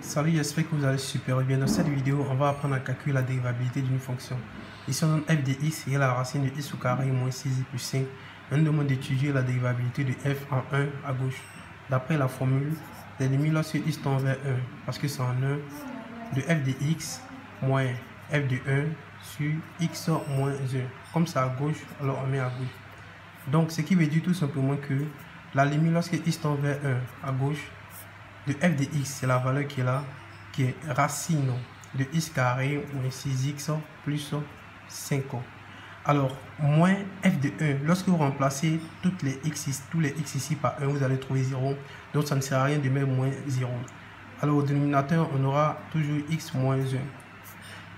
Salut, j'espère que vous allez super bien. Dans cette vidéo, on va apprendre à calculer la dérivabilité d'une fonction. Ici, on donne f de x égale la racine de x au carré moins 6x plus 5. On nous demande d'étudier la dérivabilité de f en 1 à gauche. D'après la formule, les limites lorsque x tend vers 1, parce que c'est en 1, de f de x moins f de 1 sur x moins 1. Comme c'est à gauche, alors on met à gauche. Donc, ce qui veut dire tout simplement que la limite lorsque x tend vers 1 à gauche, de f de x, c'est la valeur qui est là, qui est racine de x carré moins 6x plus 5. Alors, moins f de 1, lorsque vous remplacez tous les x ici par 1, vous allez trouver 0. Donc, ça ne sert à rien de mettre moins 0. Alors, au dénominateur, on aura toujours x moins 1.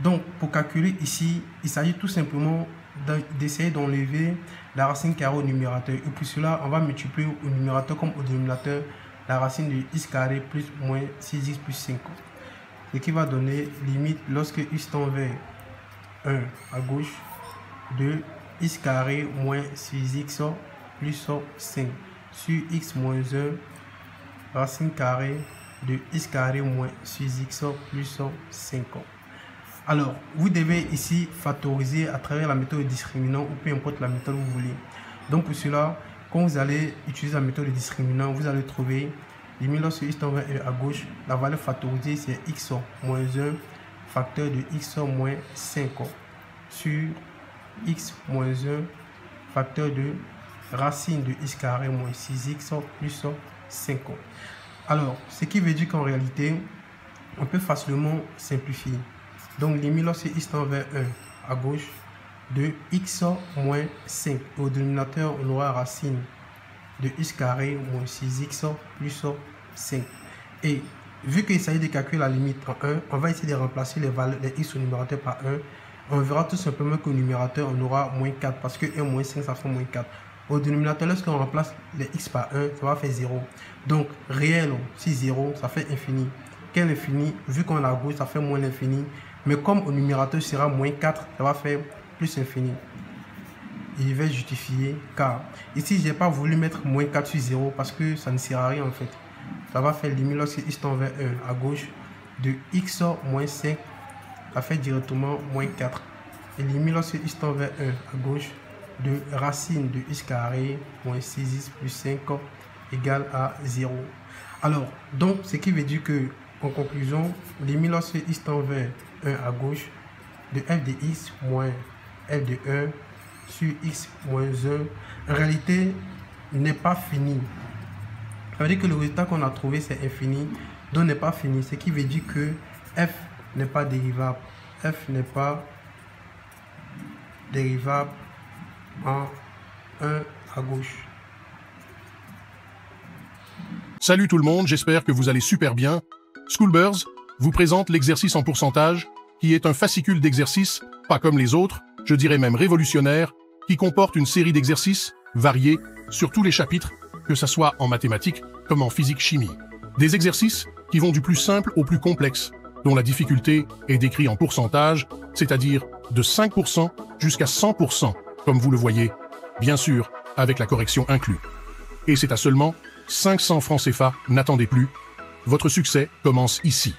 Donc, pour calculer ici, il s'agit tout simplement d'essayer d'enlever la racine carrée au numérateur. Et pour cela, on va multiplier au numérateur comme au dénominateur la racine de x carré plus moins 6x plus 5. Ce qui va donner limite lorsque x tend vers 1 à gauche de x carré moins 6x plus 5 sur x moins 1 racine carrée de x carré moins 6x plus 5. Alors, vous devez ici factoriser à travers la méthode de discriminant ou peu importe la méthode que vous voulez. Donc pour cela, quand vous allez utiliser la méthode de discriminant, vous allez trouver limite lorsque x tend vers 1 à gauche, la valeur factorisée c'est x moins 1 facteur de x moins 5 sur x moins 1 facteur de racine de x carré moins 6x plus 5. Alors, ce qui veut dire qu'en réalité, on peut facilement simplifier. Donc, limite lorsque x tend vers 1 à gauche de x moins 5. Au dénominateur, on aura racine de x carré moins 6x plus 5. Et vu qu'il s'agit de calculer la limite en 1, on va essayer de remplacer les valeurs des x au numérateur par 1. On verra tout simplement qu'au numérateur, on aura moins 4 parce que 1 moins 5, ça fait moins 4. Au dénominateur, lorsqu'on remplace les x par 1, ça va faire 0. Donc, réel, si 0, ça fait infini. Quel infini? Vu qu'on est à gauche, ça fait moins l'infini. Mais comme au numérateur sera moins 4, ça va faire plus infini. Et je vais justifier car ici, je n'ai pas voulu mettre moins 4 sur 0 parce que ça ne sert à rien en fait. Ça va faire limite lorsque x tend vers 1 à gauche de x moins 5, ça fait directement moins 4. Et limite lorsque x tend vers 1 à gauche de racine de x carré moins 6x plus 5 égale à 0. Alors, donc, ce qui veut dire que, en conclusion, limite lorsque x tend vers 1 à gauche de f de x moins f de 1 sur x moins 1, en réalité, n'est pas fini. Ça veut dire que le résultat qu'on a trouvé, c'est infini, donc n'est pas fini. Ce qui veut dire que f n'est pas dérivable. F n'est pas dérivable en 1 à gauche. Salut tout le monde, j'espère que vous allez super bien. Schoolbirds vous présente l'exercice en pourcentage, qui est un fascicule d'exercices, pas comme les autres, je dirais même révolutionnaire, qui comporte une série d'exercices variés sur tous les chapitres, que ce soit en mathématiques comme en physique-chimie. Des exercices qui vont du plus simple au plus complexe, dont la difficulté est décrite en pourcentage, c'est-à-dire de 5% jusqu'à 100%, comme vous le voyez, bien sûr, avec la correction inclue. Et c'est à seulement 500 francs CFA, n'attendez plus. Votre succès commence ici.